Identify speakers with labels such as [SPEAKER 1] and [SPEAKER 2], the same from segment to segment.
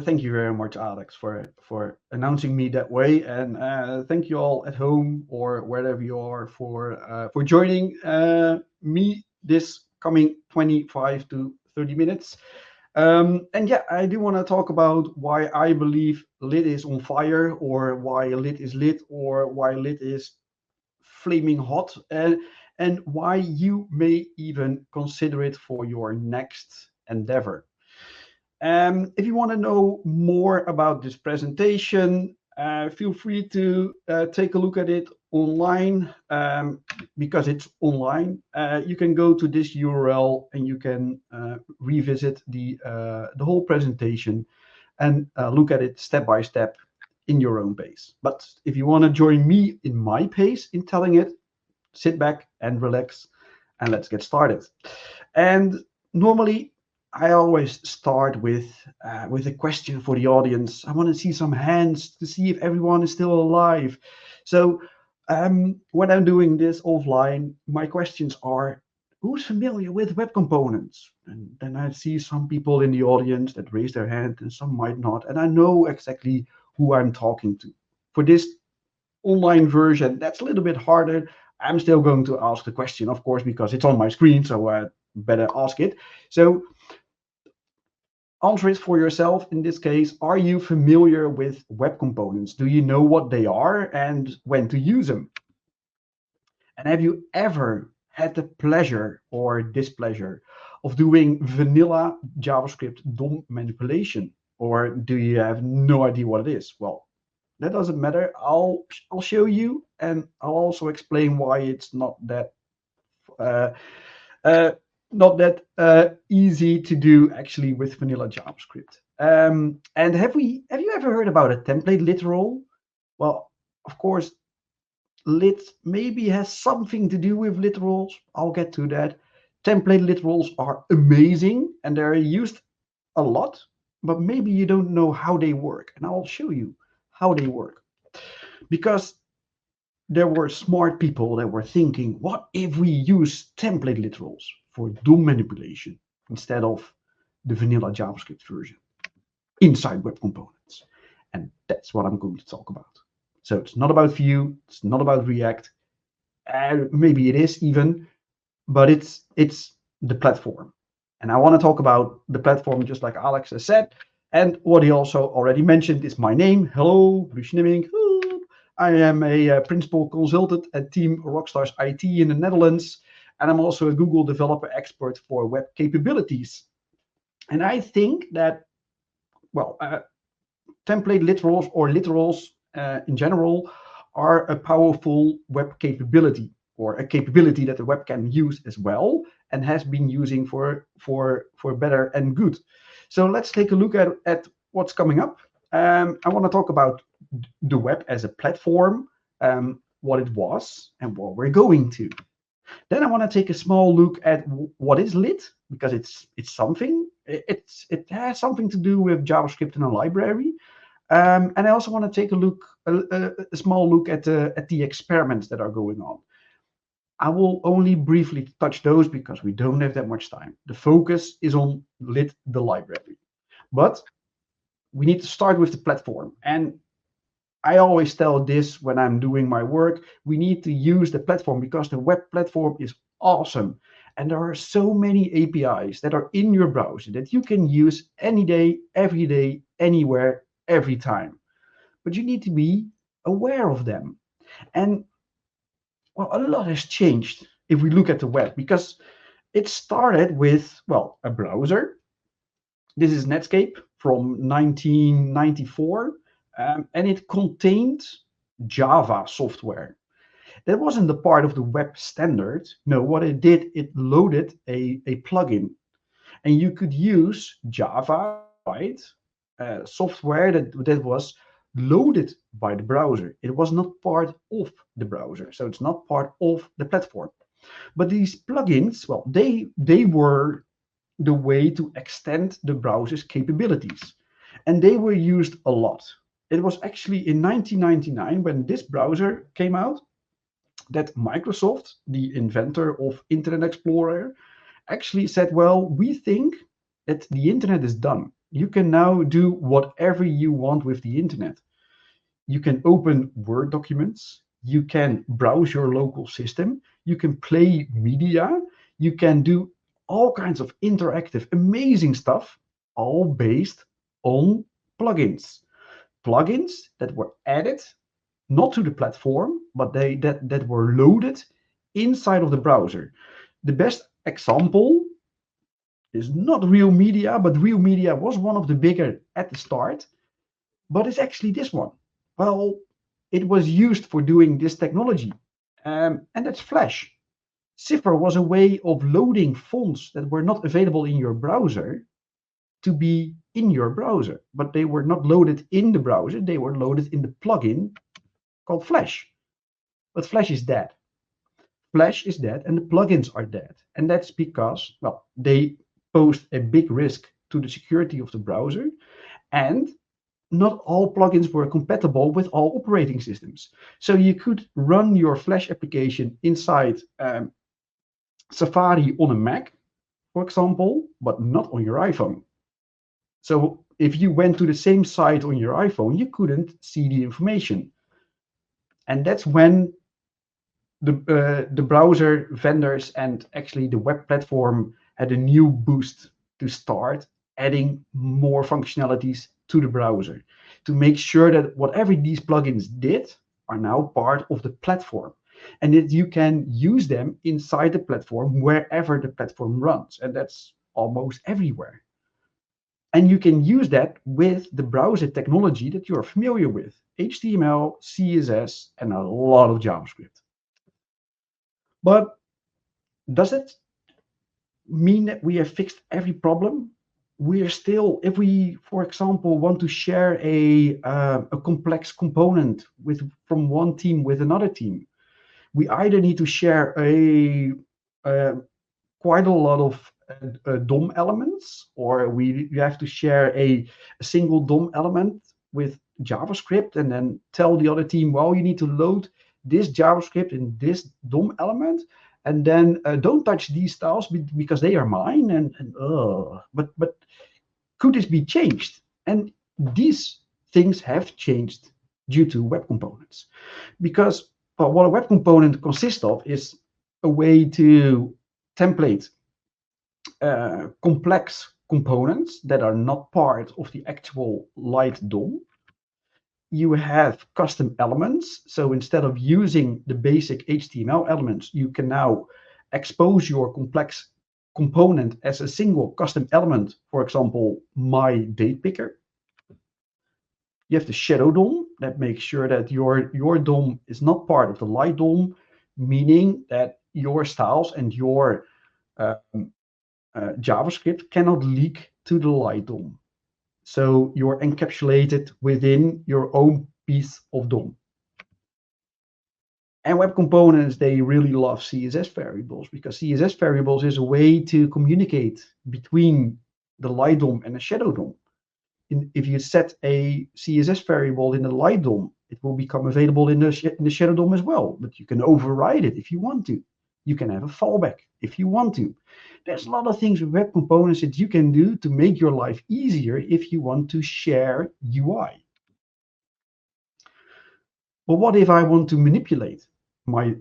[SPEAKER 1] Thank you very much, Alex, for announcing me that way, and thank you all at home or wherever you are for joining me this coming 25 to 30 minutes. And yeah, I do want to talk about why I believe lit is on fire, or why lit is lit, or why lit is flaming hot, and why you may even consider it for your next endeavor. If you want to know more about this presentation, feel free to take a look at it online, because it's online. You can go to this URL and you can revisit the whole presentation and look at it step by step in your own pace. But if you want to join me in my pace in telling it, sit back and relax, and let's get started. And normally, I always start with a question for the audience. I want to see some hands to see if everyone is still alive. So when I'm doing this offline, my questions are: who's familiar with web components? And then I see some people in the audience that raise their hand, and some might not. And I know exactly who I'm talking to. For this online version, that's a little bit harder. I'm still going to ask the question, of course, because it's on my screen, so I better ask it. So answer it for yourself in this case. Are you familiar with web components? Do you know what they are and when to use them? And have you ever had the pleasure or displeasure of doing vanilla JavaScript DOM manipulation? Or do you have no idea what it is? Well, that doesn't matter. I'll show you, and I'll also explain why it's uh, uh, not that easy to do actually with vanilla JavaScript. And have you ever heard about a template literal? Well, of course, lit maybe has something to do with literals. I'll get to that. Template literals are amazing and they're used a lot, but maybe you don't know how they work, and I'll show you how they work. Because there were smart people that were thinking, what if we use template literals for DOM manipulation instead of the vanilla JavaScript version inside web components? And that's what I'm going to talk about. So it's not about Vue, it's not about React, maybe it is even, but it's the platform. And I want to talk about the platform just like Alex has said. And what he also already mentioned is my name. Hello, Lucien Immink. I am a principal consultant at Team Rockstars IT in the Netherlands, and I'm also a Google developer expert for web capabilities. And I think that, well, template literals or literals in general are a powerful web capability, or a capability that the web can use as well and has been using for better and good. So let's take a look at what's coming up. I want to talk about the web as a platform, what it was, and what we're going to. Then I want to take a small look at what is lit, because it's something. It has something to do with JavaScript and a library. And I also want to take a small look at the experiments that are going on. I will only briefly touch those because we don't have that much time. The focus is on lit, the library. But we need to start with the platform. And I always tell this when I'm doing my work: we need to use the platform because the web platform is awesome. And there are so many APIs that are in your browser that you can use any day, every day, anywhere, every time. But you need to be aware of them. And well, a lot has changed if we look at the web, because it started with, well, a browser. This is Netscape from 1994, and it contained Java software. That wasn't the part of the web standard. No, what it did, it loaded a plugin, and you could use Java minified software that was loaded by the browser. It was not part of the browser, so it's not part of the platform. But these plugins, well, they were the way to extend the browser's capabilities, and they were used a lot. It was actually in 1999 when this browser came out that Microsoft, the inventor of Internet Explorer, actually said, well, we think that the internet is done. You can now do whatever you want with the internet. You can open Word documents, you can browse your local system, you can play media, you can do all kinds of interactive, amazing stuff, all based on plugins. Plugins that were added not to the platform, but that were loaded inside of the browser. The best example is not Real Media, but Real Media was one of the bigger at the start, but it's actually this one. Well, it was used for doing this technology, and that's Flash. Cipher was a way of loading fonts that were not available in your browser to be in your browser, but they were not loaded in the browser, they were loaded in the plugin called Flash. But Flash is dead. Flash is dead and the plugins are dead. And that's because, well, they pose a big risk to the security of the browser, and not all plugins were compatible with all operating systems. So you could run your Flash application inside Safari on a Mac, for example, but not on your iPhone. So if you went to the same site on your iPhone, you couldn't see the information. And that's when the browser vendors and actually the web platform had a new boost to start adding more functionalities to the browser to make sure that whatever these plugins did are now part of the platform, and that you can use them inside the platform wherever the platform runs, and that's almost everywhere. And you can use that with the browser technology that you're familiar with: HTML, CSS, and a lot of JavaScript. But does it mean that we have fixed every problem? We are still, if we, for example, want to share a complex component from one team with another team, we either need to share uh, quite a lot of DOM elements, or we have to share a single DOM element with JavaScript and then tell the other team, well, you need to load this JavaScript in this DOM element, and then don't touch these styles because they are mine. But could this be changed? And these things have changed due to web components, because what a web component consists of is a way to template complex components that are not part of the actual light DOM. You have custom elements. So instead of using the basic HTML elements, you can now expose your complex component as a single custom element. For example, my date picker. You have the shadow DOM that makes sure that your DOM is not part of the light DOM, meaning that your styles and your JavaScript cannot leak to the light DOM. So you're encapsulated within your own piece of DOM. And web components, they really love CSS variables, because CSS variables is a way to communicate between the light DOM and the shadow DOM. If you set a CSS variable in the light DOM, it will become available in the shadow DOM as well, but you can override it if you want to. You can have a fallback if you want to. There's a lot of things with web components that you can do to make your life easier if you want to share UI. But what if I want to manipulate my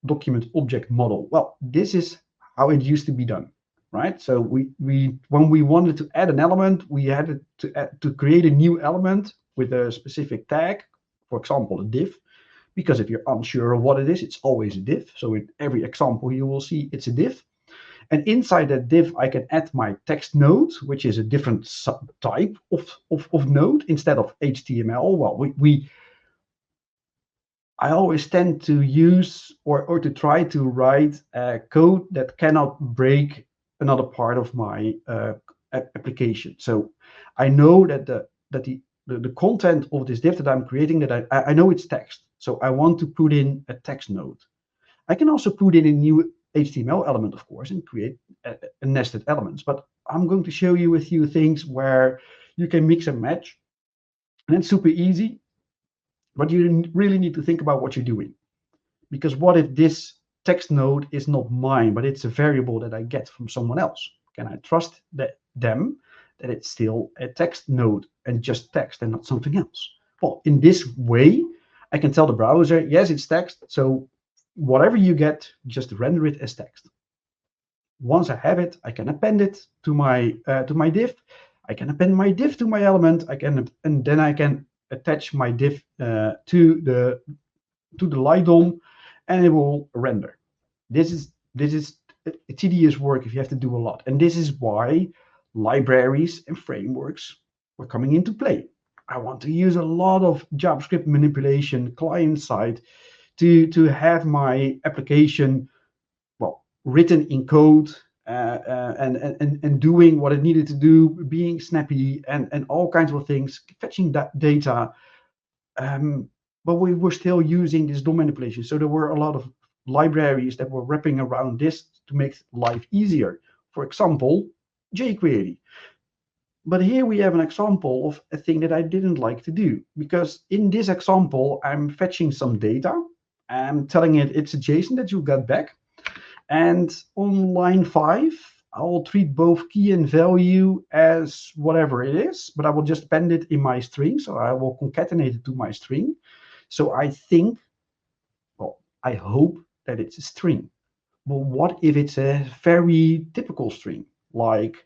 [SPEAKER 1] document object model? Well, this is how it used to be done, right? So when we wanted to add an element, we had to create a new element with a specific tag, for example, a div. Because if you're unsure of what it is, it's always a div. So in every example you will see it's a div. And inside that div, I can add my text node, which is a different type of node instead of HTML. Well, I always tend to use or to try to write code that cannot break another part of my application. So I know that the content of this div that I'm creating, that I know it's text. So I want to put in a text node. I can also put in a new HTML element, of course, and create a nested elements. But I'm going to show you a few things where you can mix and match. And it's super easy, but you really need to think about what you're doing. Because what if this text node is not mine, but it's a variable that I get from someone else? Can I trust them that it's still a text node and just text and not something else. Well, in this way, I can tell the browser, yes, it's text. So whatever you get, just render it as text. Once I have it, I can append it to my div. I can append my div to my element. And then I can attach my div to the light DOM, and it will render. This is a tedious work if you have to do a lot, and this is why libraries and frameworks were coming into play. I want to use a lot of JavaScript manipulation client side to have my application, well, written in code, and doing what it needed to do, being snappy, and all kinds of things, fetching that data. But we were still using this DOM manipulation. So there were a lot of libraries that were wrapping around this to make life easier. For example, jQuery. But here we have an example of a thing that I didn't like to do, because in this example, I'm fetching some data. I'm telling it it's a JSON that you got back. And on line 5, I will treat both key and value as whatever it is, but I will just append it in my string. So I will concatenate it to my string. So I think, well, I hope that it's a string. Well, what if it's a very typical string, like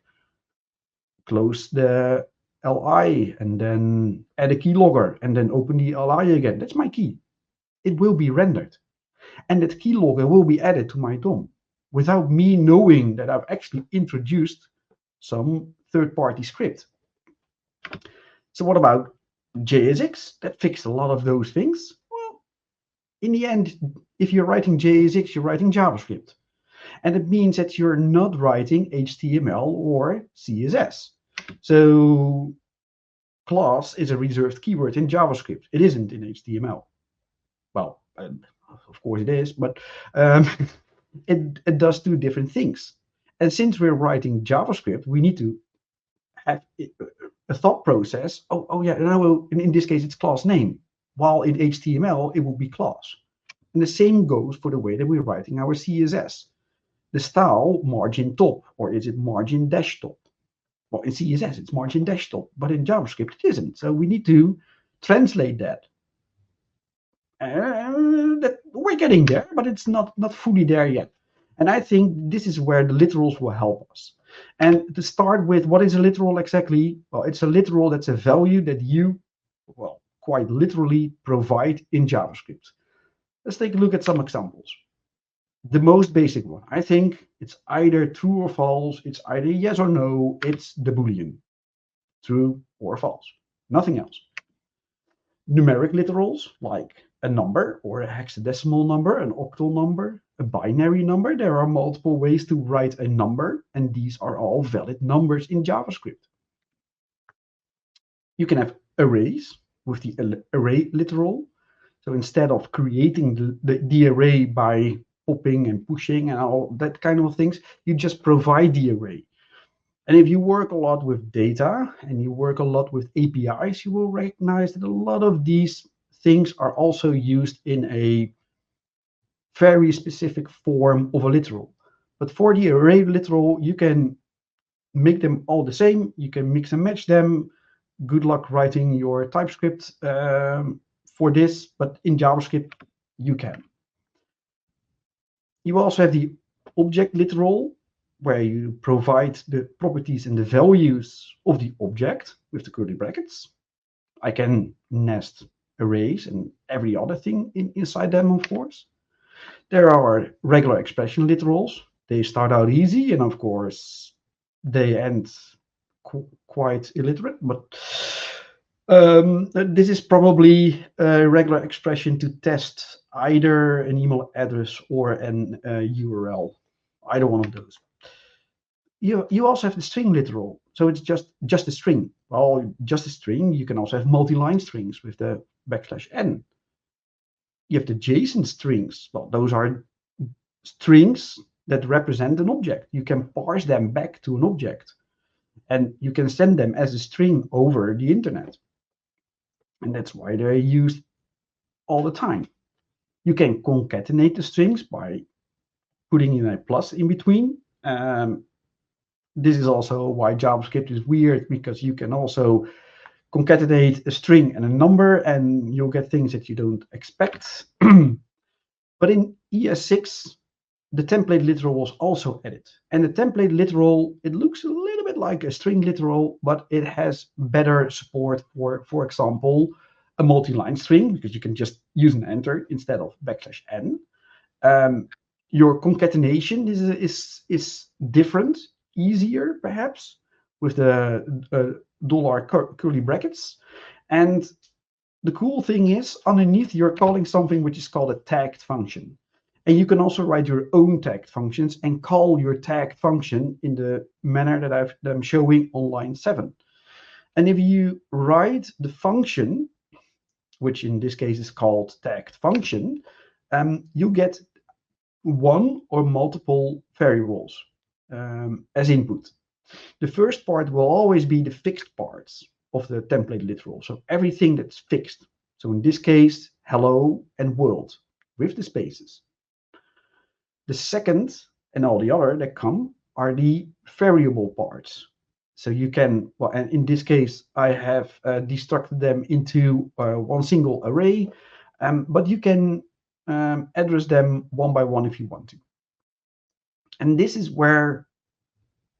[SPEAKER 1] close the li and then add a keylogger and then open the li again? That's my key. It will be rendered. And that keylogger will be added to my DOM without me knowing that I've actually introduced some third-party script. So what about JSX? That fixed a lot of those things. Well, in the end, if you're writing JSX, you're writing JavaScript. And it means that you're not writing HTML or CSS. So class is a reserved keyword in JavaScript. It isn't in HTML. Well, of course it is, but it does two different things. And since we're writing JavaScript, we need to have a thought process. Oh yeah, no, in this case it's class name, while in HTML it will be class. And the same goes for the way that we're writing our CSS. The style margin top, or is it margin dash top? Well, in CSS it's margin dash top, but in JavaScript it isn't. So we need to translate that. That we're getting there, but it's not fully there yet. And I think this is where the literals will help us. And to start with, what is a literal exactly? Well, it's a literal that's a value that you, well, quite literally provide in JavaScript. Let's take a look at some examples. The most basic one, I think it's either true or false. It's either yes or no. It's the Boolean, true or false, nothing else. Numeric literals, like a number or a hexadecimal number, an octal number, a binary number. There are multiple ways to write a number, and these are all valid numbers in JavaScript. You can have arrays with the array literal. So instead of creating the array by popping and pushing and all that kind of things, you just provide the array. And if you work a lot with data and you work a lot with APIs, you will recognize that a lot of these things are also used in a very specific form of a literal. But for the array literal, you can make them all the same. You can mix and match them. Good luck writing your TypeScript for this, but in JavaScript, you can. You also have the object literal, where you provide the properties and the values of the object with the curly brackets. I can nest arrays and every other thing inside them, of course. There are regular expression literals. They start out easy, and of course, they end quite illiterate, but this is probably a regular expression to test either an email address or an URL, either one of those. You also have the string literal, so it's just a string. Well, just a string. You can also have multi-line strings with the \n. You have the JSON strings. Well, those are strings that represent an object. You can parse them back to an object, and you can send them as a string over the internet. And that's why they're used all the time. You can concatenate the strings by putting in a plus in between. this is also why JavaScript is weird, because you can also concatenate a string and a number, and you'll get things that you don't expect. But in ES6, the template literal was also added. And the template literal, it looks a little bit like a string literal, but it has better support for example, a multi-line string, because you can just use an enter instead of \n. Your concatenation is different, easier perhaps, with the $curly brackets. And the cool thing is, underneath you're calling something which is called a tagged function. And you can also write your own tagged functions and call your tagged function in the manner that I'm showing on line 7. And if you write the function, which in this case is called tagged function, you get one or multiple variables as input. The first part will always be the fixed parts of the template literal. So everything that's fixed. So in this case, hello and world with the spaces. The second and all the other that come are the variable parts. So you can, well, and in this case, I have destructed them into one single array, but you can address them one by one if you want to. And this is where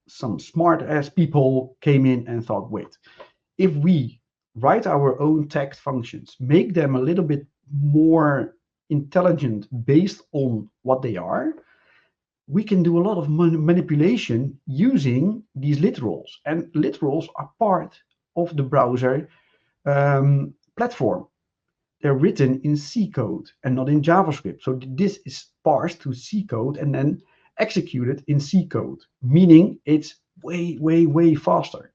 [SPEAKER 1] some smart ass people came in and thought, wait, if we write our own tagged functions, make them a little bit more intelligent based on what they are, we can do a lot of manipulation using these literals. And literals are part of the browser platform. They're written in C code and not in JavaScript. So this is parsed to C code and then executed in C code, meaning it's way, way, way faster.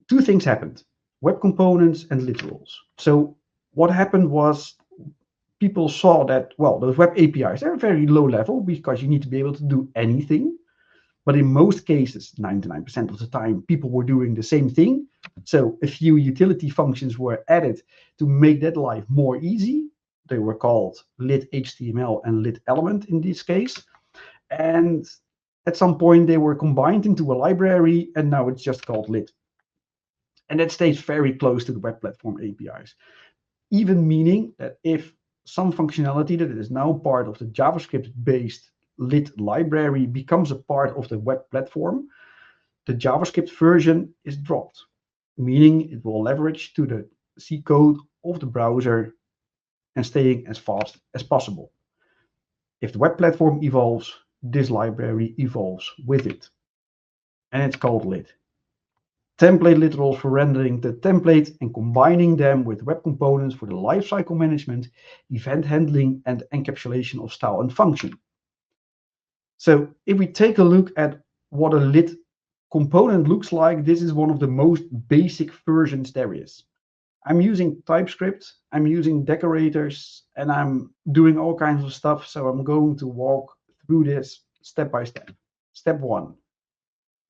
[SPEAKER 1] Two things happened: web components and literals. So what happened was, people saw that, well, those web APIs, they're very low level because you need to be able to do anything. But in most cases, 99% of the time, people were doing the same thing. So a few utility functions were added to make that life more easy. They were called lit HTML and lit element in this case. And at some point, they were combined into a library, and now it's just called lit. And that stays very close to the web platform APIs, even meaning that if some functionality that is now part of the JavaScript-based lit library becomes a part of the web platform, the JavaScript version is dropped, meaning it will leverage to the C code of the browser and staying as fast as possible. If the web platform evolves, this library evolves with it. And it's called lit. Template literals for rendering the template and combining them with web components for the lifecycle management, event handling, and encapsulation of style and function. So if we take a look at what a lit component looks like, this is one of the most basic versions there is. I'm using TypeScript, I'm using decorators, and I'm doing all kinds of stuff. So I'm going to walk through this step by step. Step 1.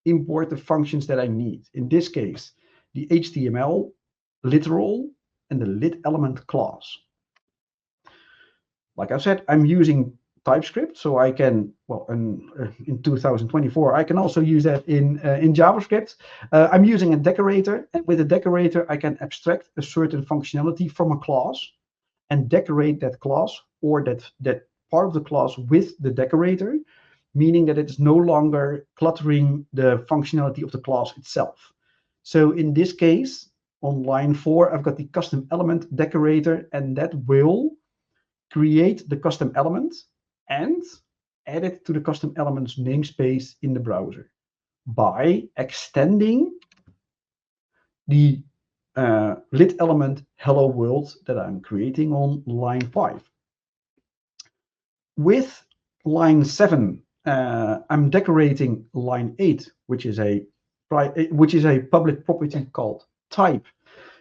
[SPEAKER 1] Import the functions that I need. In this case, the HTML, literal, and the lit element class. Like I said, I'm using TypeScript, so I can, well, in 2024, I can also use that in JavaScript. I'm using a decorator, and with a decorator, I can abstract a certain functionality from a class and decorate that class or that part of the class with the decorator, meaning that it's no longer cluttering the functionality of the class itself. So in this case, on line 4, I've got the custom element decorator, and that will create the custom element and add it to the custom elements namespace in the browser by extending the lit element hello world that I'm creating on line 5. With line 7, I'm decorating line 8, which is a public property called type.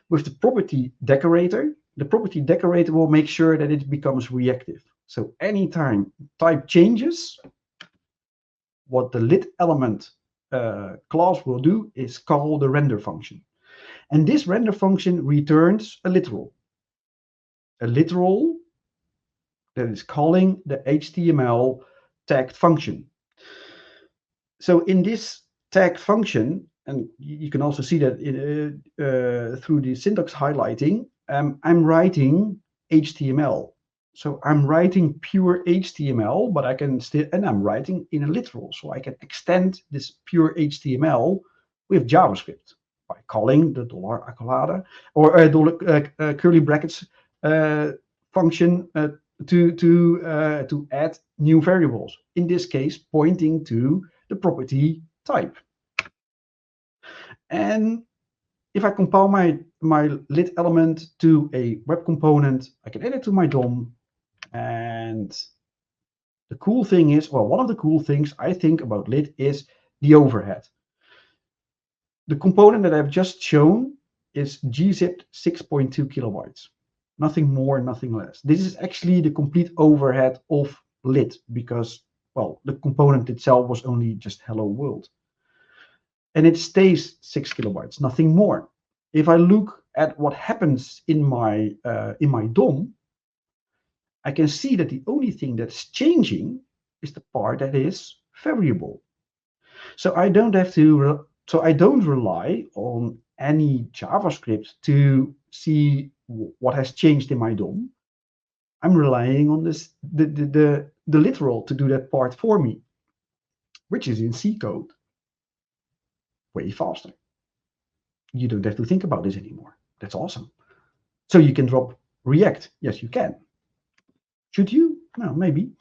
[SPEAKER 1] With the property decorator, the property decorator will make sure that it becomes reactive. So anytime type changes, what the lit element class will do is call the render function. And this render function returns a literal. A literal that is calling the HTML tagged function. So in this tag function, and you can also see that through the syntax highlighting, I'm writing HTML. So I'm writing pure HTML, but I can still, and I'm writing in a literal, so I can extend this pure HTML with JavaScript by calling the $accolade or curly brackets function to add new variables. In this case, pointing to the property type. And if I compile my lit element to a web component, I can add it to my DOM. And the cool thing is, well, one of the cool things I think about lit is the overhead. The component that I've just shown is gzipped 6.2 kilobytes. Nothing more, nothing less. This is actually the complete overhead of lit because, well, the component itself was only just hello world. And it stays 6 kilobytes, nothing more. If I look at what happens in my DOM, I can see that the only thing that's changing is the part that is variable. So I don't have to. So I don't rely on any JavaScript to see what has changed in my DOM. I'm relying on the literal to do that part for me, which is in C code. Way faster. You don't have to think about this anymore. That's awesome. So you can drop React. Yes, you can. Should you? No, maybe.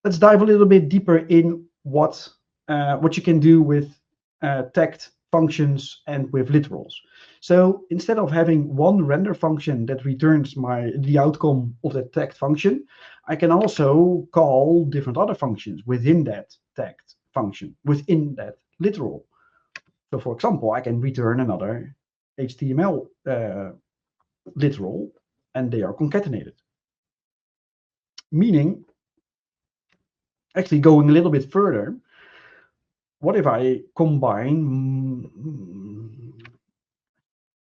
[SPEAKER 1] Let's dive a little bit deeper in what you can do with tagged functions and with literals. So instead of having one render function that returns the outcome of that tagged function, I can also call different other functions within that tagged function, within that literal. So for example, I can return another HTML literal, and they are concatenated. Meaning, actually going a little bit further, what if I combine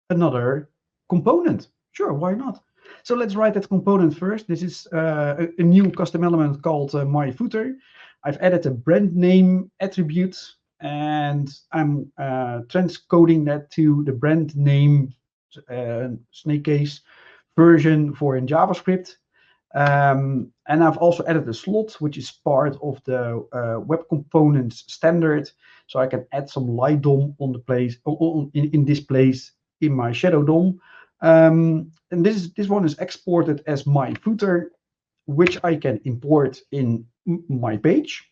[SPEAKER 1] another component? Sure, why not? So let's write that component first. This is a new custom element called my footer. I've added a brand name attribute, and I'm transcoding that to the brand name snake case version for in JavaScript. And I've also added a slot, which is part of the web components standard. So I can add some light DOM on the place in this place in my shadow DOM. And this one is exported as my footer, which I can import in my page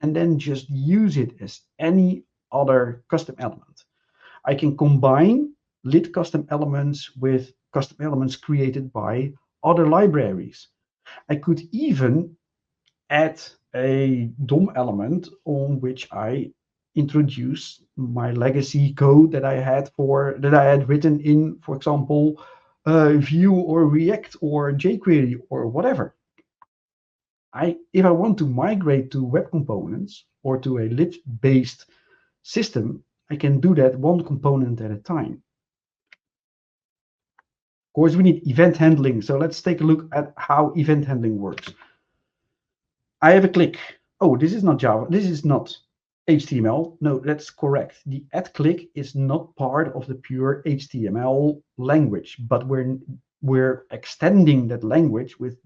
[SPEAKER 1] and then just use it as any other custom element. I can combine lit custom elements with custom elements created by other libraries. I could even add a DOM element on which I introduce my legacy code that I had written in, for example, Vue or React or jQuery or whatever. If I want to migrate to web components or to a lit-based system, I can do that one component at a time. Of course, we need event handling. So let's take a look at how event handling works. I have a click. Oh, this is not Java. This is not HTML. No, that's correct. The add click is not part of the pure HTML language, but we're extending that language with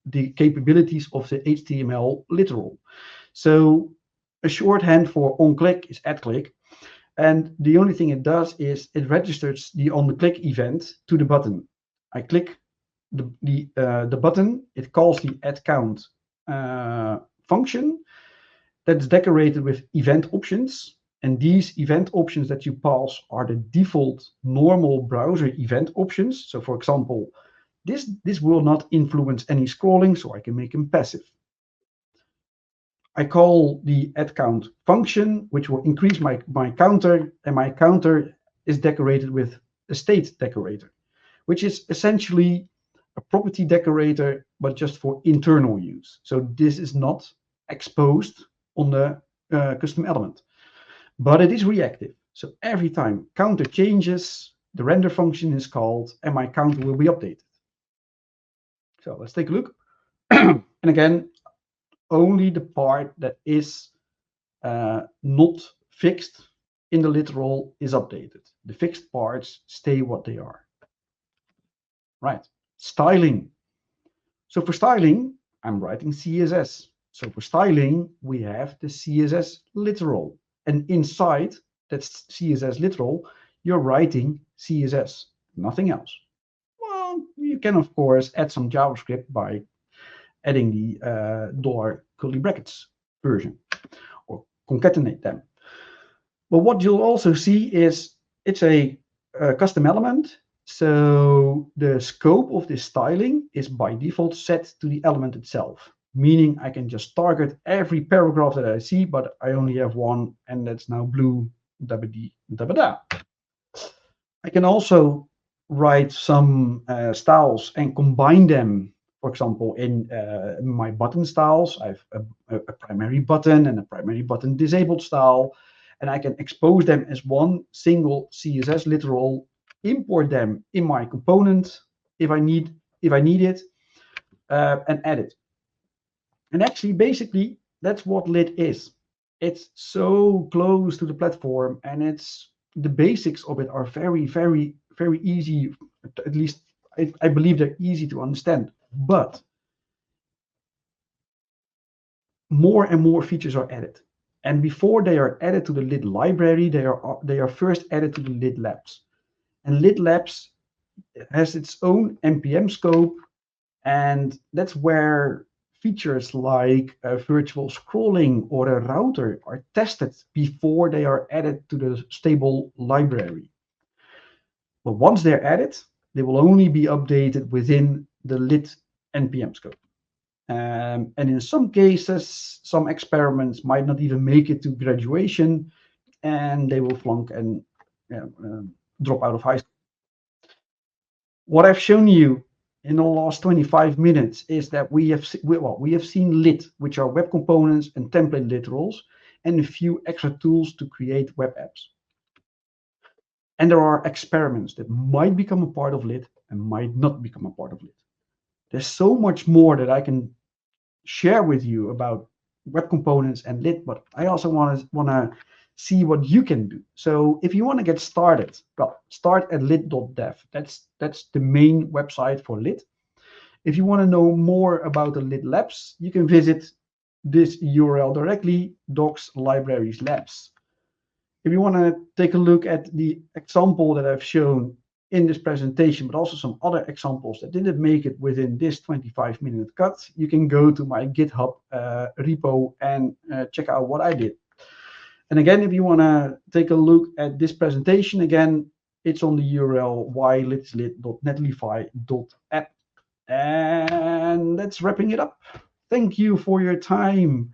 [SPEAKER 1] the capabilities of the HTML literal. So a shorthand for on click is add click. And the only thing it does is it registers the on the click event to the button. I click the button, it calls the add count function that's decorated with event options. And these event options that you pass are the default normal browser event options. So for example, this will not influence any scrolling, so I can make them passive. I call the add count function, which will increase my counter, and my counter is decorated with a state decorator, which is essentially a property decorator, but just for internal use. So this is not exposed on the custom element, but it is reactive. So every time counter changes, the render function is called, and my counter will be updated. So let's take a look. And again, only the part that is not fixed in the literal is updated. The fixed parts stay what they are. Right. Styling. So for styling, I'm writing CSS. So for styling, we have the CSS literal. And inside that CSS literal, you're writing CSS, nothing else. Well, you can, of course, add some JavaScript by adding the dollar curly brackets version or concatenate them. But what you'll also see is it's a custom element. So the scope of this styling is by default set to the element itself, meaning I can just target every paragraph that I see, but I only have one, and that's now blue, dabba-dee, dabba-da. I can also write some styles and combine them. For example, in my button styles, I have a primary button and a primary button disabled style, and I can expose them as one single CSS literal, import them in my component if I need it, and add it. And actually, basically, that's what lit is. It's so close to the platform, and it's the basics of it are very, very, very easy. At least I believe they're easy to understand. But more and more features are added. And before they are added to the lit library, they are first added to the lit labs. And lit labs has its own NPM scope, and that's where features like virtual scrolling or a router are tested before they are added to the stable library. But once they're added, they will only be updated within the lit NPM scope. And in some cases, some experiments might not even make it to graduation, and they will flunk and drop out of high school. What I've shown you in the last 25 minutes is that we have seen lit, which are web components and template literals, and a few extra tools to create web apps. And there are experiments that might become a part of lit and might not become a part of lit. There's so much more that I can share with you about web components and lit, but I also want to see what you can do. So if you want to get started, well, start at lit.dev. That's the main website for lit. If you want to know more about the lit labs, you can visit this URL directly, docs libraries labs. If you want to take a look at the example that I've shown in this presentation, but also some other examples that didn't make it within this 25-minute cut, you can go to my GitHub repo and check out what I did. And again, if you want to take a look at this presentation, again, it's on the URL why.lit.netlify.app. And that's wrapping it up. Thank you for your time.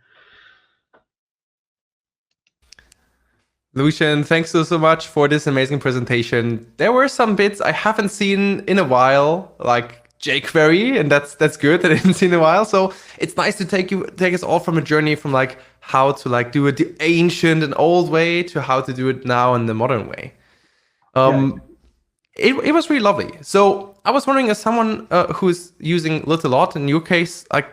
[SPEAKER 2] Lucien, thanks so much for this amazing presentation. There were some bits I haven't seen in a while, like jQuery, and that's good. I didn't see in a while. So it's nice to take us all from a journey from like how to like do it the ancient and old way to how to do it now in the modern way. It was really lovely. So I was wondering, as someone who's using lit a lot, in your case, like,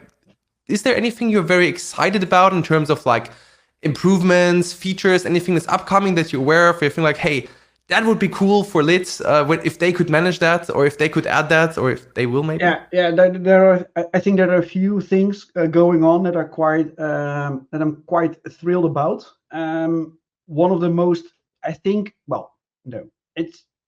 [SPEAKER 2] is there anything you're very excited about in terms of like improvements, features, anything that's upcoming that you're aware of? You think like, hey, that would be cool for lit if they could manage that, or if they could add that, or if they will maybe.
[SPEAKER 1] Yeah. I think there are a few things going on that are quite that I'm quite thrilled about. One of the most, I think, well, no,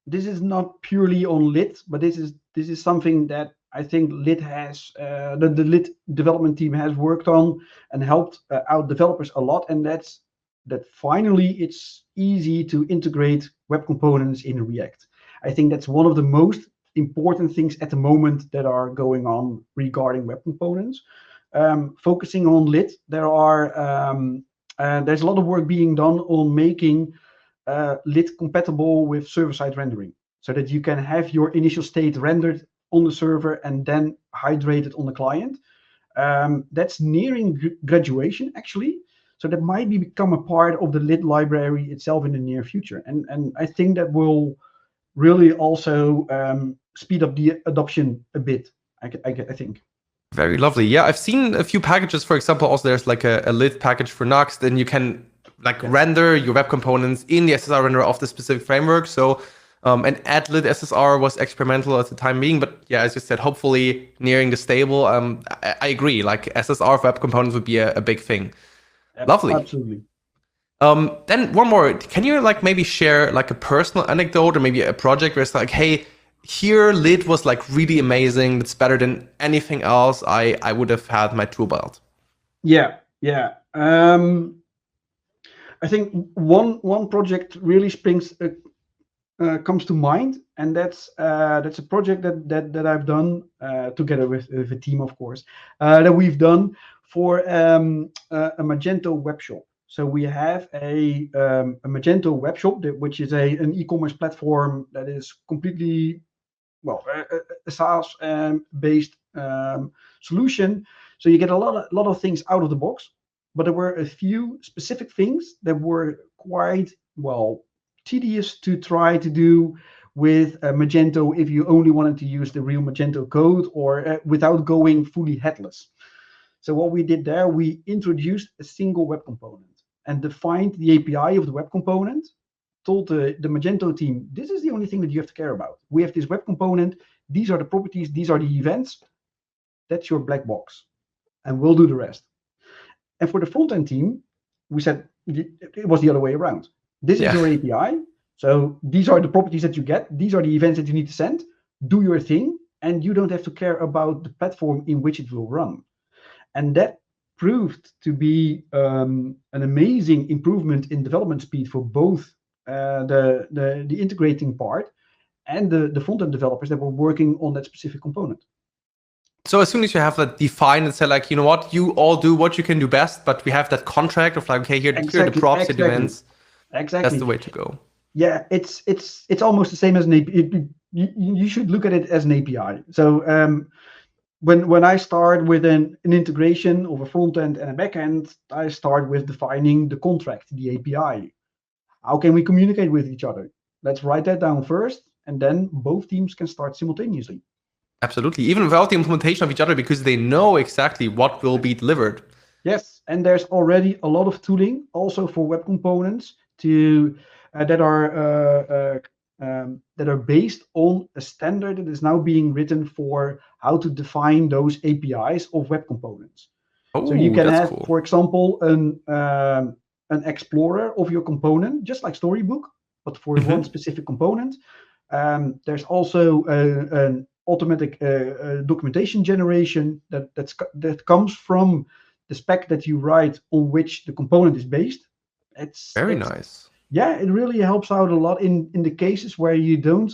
[SPEAKER 1] this is not purely on lit, but this is something that I think lit has the lit development team has worked on and helped out developers a lot, and that's that finally it's easy to integrate web components in React. I think that's one of the most important things at the moment that are going on regarding web components. Focusing on lit, there's a lot of work being done on making lit compatible with server-side rendering, so that you can have your initial state rendered on the server and then hydrated on the client. That's nearing graduation, actually. So that might become a part of the lit library itself in the near future. And I think that will really also speed up the adoption a bit, I think.
[SPEAKER 2] Very lovely. Yeah, I've seen a few packages. For example, also there's like a lit package for Nux. Then you can like render your web components in the SSR renderer of the specific framework. So and add lit SSR was experimental at the time being, but yeah, as you said, hopefully nearing the stable. I agree, like SSR for web components would be a big thing. Lovely.
[SPEAKER 1] Absolutely.
[SPEAKER 2] Then one more, can you like maybe share like a personal anecdote or maybe a project where it's like, hey, here lit was like really amazing. It's better than anything else I would have had my tool belt.
[SPEAKER 1] Yeah. I think one project really comes to mind, and that's a project that I've done together with a team, of course, that we've done for a Magento web shop. So we have a Magento web shop, which is an e-commerce platform that is completely a SaaS based solution. So you get a lot of things out of the box, but there were a few specific things that were quite tedious to try to do with Magento if you only wanted to use the real Magento code or without going fully headless. So what we did there, we introduced a single web component and defined the API of the web component, told the Magento team, this is the only thing that you have to care about. We have this web component, these are the properties, these are the events, that's your black box, and we'll do the rest. And for the front-end team, we said it was the other way around. This is your API. So these are the properties that you get. These are the events that you need to send. Do your thing, and you don't have to care about the platform in which it will run. And that proved to be an amazing improvement in development speed for both the integrating part and the front-end developers that were working on that specific component.
[SPEAKER 2] So as soon as you have that defined and say like, you know what, you all do what you can do best, but we have that contract of like, okay, here are the props, the events.
[SPEAKER 1] Exactly.
[SPEAKER 2] That's the way to go.
[SPEAKER 1] Yeah, it's almost the same as an API. You should look at it as an API. So when I start with an integration of a front end and a back end, I start with defining the contract, the API. How can we communicate with each other? Let's write that down first, and then both teams can start simultaneously.
[SPEAKER 2] Absolutely, even without the implementation of each other, because they know exactly what will be delivered.
[SPEAKER 1] Yes, and there's already a lot of tooling also for web components that are based on a standard that is now being written for how to define those APIs of web components.
[SPEAKER 2] Oh,
[SPEAKER 1] so you can have,
[SPEAKER 2] cool.
[SPEAKER 1] For example, an explorer of your component, just like Storybook, but for one specific component. There's also an automatic documentation generation that comes from the spec that you write on which the component is based. It's
[SPEAKER 2] very nice.
[SPEAKER 1] Yeah, it really helps out a lot in the cases where you don't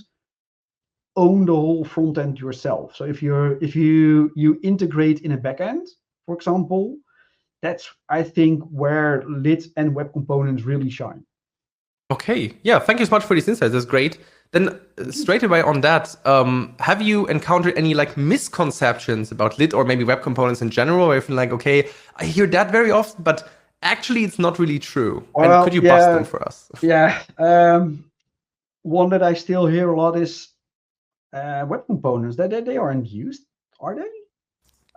[SPEAKER 1] own the whole front end yourself. So if you integrate in a backend, for example, that's, I think, where lit and web components really shine.
[SPEAKER 2] Okay, yeah, thank you so much for these insights. That's great. Then straight away on that, have you encountered any like misconceptions about lit or maybe web components in general, where you feel like, okay, I hear that very often, but actually it's not really true?
[SPEAKER 1] Well,
[SPEAKER 2] and could you bust them for us?
[SPEAKER 1] Yeah, one that I still hear a lot is web components. That they aren't used, are they?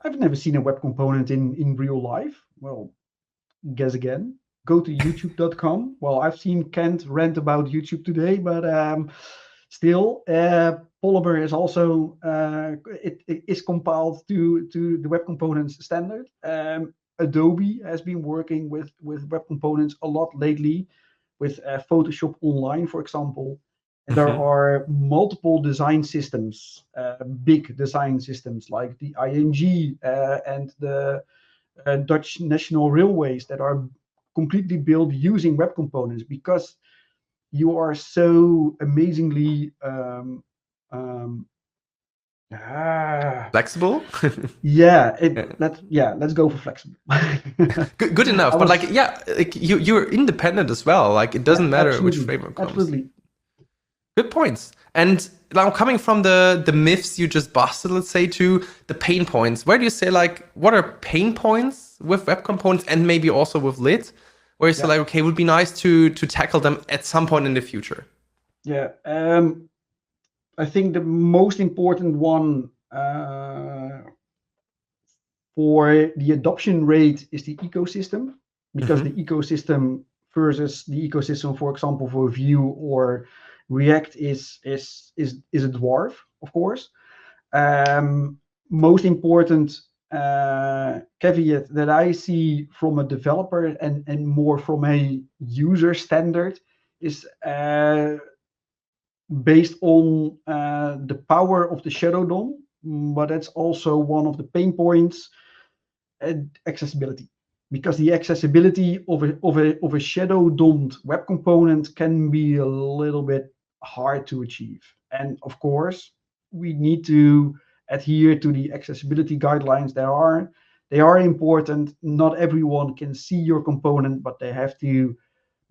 [SPEAKER 1] I've never seen a web component in real life. Well, guess again. Go to youtube.com. Well, I've seen Kent rant about YouTube today, but still, Polymer is also it is compiled to the web components standard. Adobe has been working with web components a lot lately, with Photoshop Online, for example. And there are multiple design systems, big design systems like the ING and the Dutch National Railways that are completely built using web components, because you are so amazingly
[SPEAKER 2] flexible.
[SPEAKER 1] Let's go for flexible.
[SPEAKER 2] good enough. But like, yeah, like you're independent as well. Like it doesn't matter which framework comes.
[SPEAKER 1] Absolutely.
[SPEAKER 2] Good points. And now coming from the myths you just busted, let's say, to the pain points, where do you say, like, what are pain points with web components and maybe also with lit, where you say like, okay, it would be nice to tackle them at some point in the future?
[SPEAKER 1] Yeah, I think the most important one for the adoption rate is the ecosystem, because the ecosystem versus the ecosystem, for example, for Vue or React is a dwarf, of course. Most important caveat that I see from a developer and more from a user standard is based on the power of the Shadow DOM, but that's also one of the pain points, accessibility. Because the accessibility of a shadow domed web component can be a little bit hard to achieve. And of course, we need to adhere to the accessibility guidelines. They are important. Not everyone can see your component, but they have to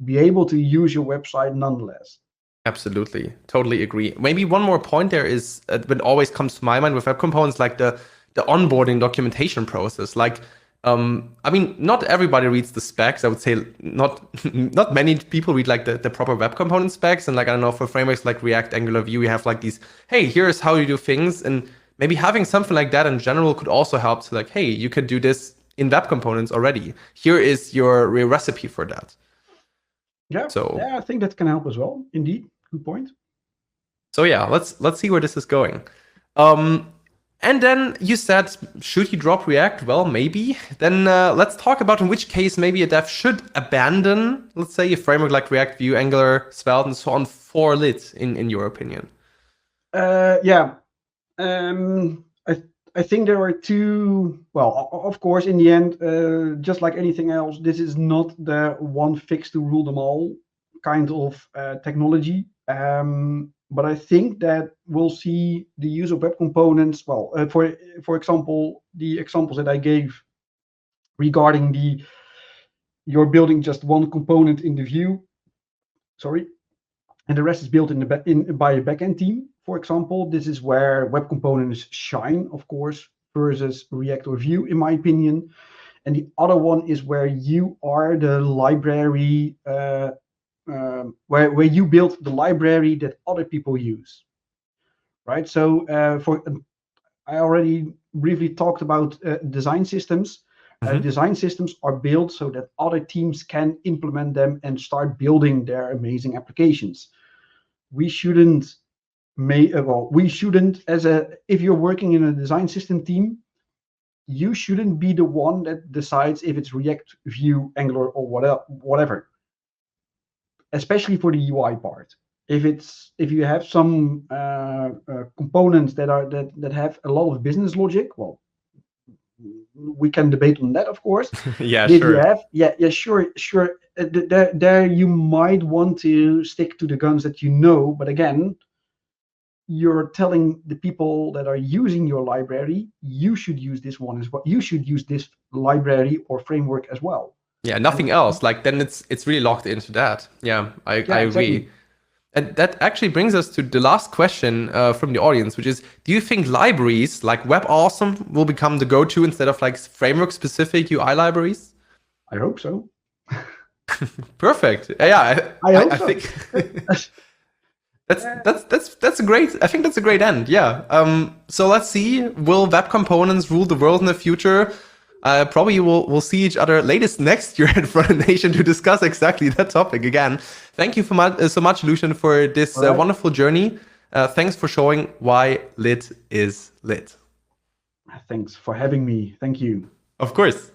[SPEAKER 1] be able to use your website nonetheless.
[SPEAKER 2] Absolutely, totally agree. Maybe one more point there is what always comes to my mind with web components, like the onboarding documentation process. Like, I mean, not everybody reads the specs. I would say not many people read like the proper web component specs. And like, I don't know, for frameworks like React, Angular, Vue, you have like these, hey, here's how you do things. And maybe having something like that in general could also help to like, hey, you can do this in web components already. Here is your recipe for that.
[SPEAKER 1] Yeah, I think that can help as well. Indeed, good point.
[SPEAKER 2] So yeah, let's see where this is going. And then you said, should you drop React? Well, maybe. Then let's talk about in which case maybe a dev should abandon, let's say, a framework like React, Vue, Angular, Svelte, and so on for lit, in your opinion.
[SPEAKER 1] Yeah. I think there are two. Well, of course, in the end, just like anything else, this is not the one fix to rule them all kind of technology. But I think that we'll see the use of web components. Well, for example, the examples that I gave regarding you're building just one component in the view, and the rest is built by a backend team. For example, this is where web components shine, of course, versus React or Vue, in my opinion. And the other one is where you are the library. Where you build the library that other people use, right? So I already briefly talked about design systems. Design systems are built so that other teams can implement them and start building their amazing applications. We shouldn't if you're working in a design system team, you shouldn't be the one that decides if it's React, Vue, Angular, or whatever. Especially for the UI part. If you have some components that have a lot of business logic, well, we can debate on that, of course.
[SPEAKER 2] Yeah,
[SPEAKER 1] if
[SPEAKER 2] sure.
[SPEAKER 1] You have, sure. There you might want to stick to the guns that you know, but again, you're telling the people that are using your library, you should use this one as well. You should use this library or framework as well.
[SPEAKER 2] Yeah, nothing else. Like then it's really locked into that. Yeah, I agree. Exactly. And that actually brings us to the last question from the audience, which is, do you think libraries like WebAwesome will become the go-to instead of like framework-specific UI libraries?
[SPEAKER 1] I hope so.
[SPEAKER 2] Perfect. Yeah, I think that's a great. I think that's a great end. Yeah. So let's see. Will web components rule the world in the future? Probably we'll see each other next year at Frontend Nation to discuss exactly that topic again. Thank you so much, Lucien, for this wonderful journey. Thanks for showing why lit is lit.
[SPEAKER 1] Thanks for having me. Thank you.
[SPEAKER 2] Of course.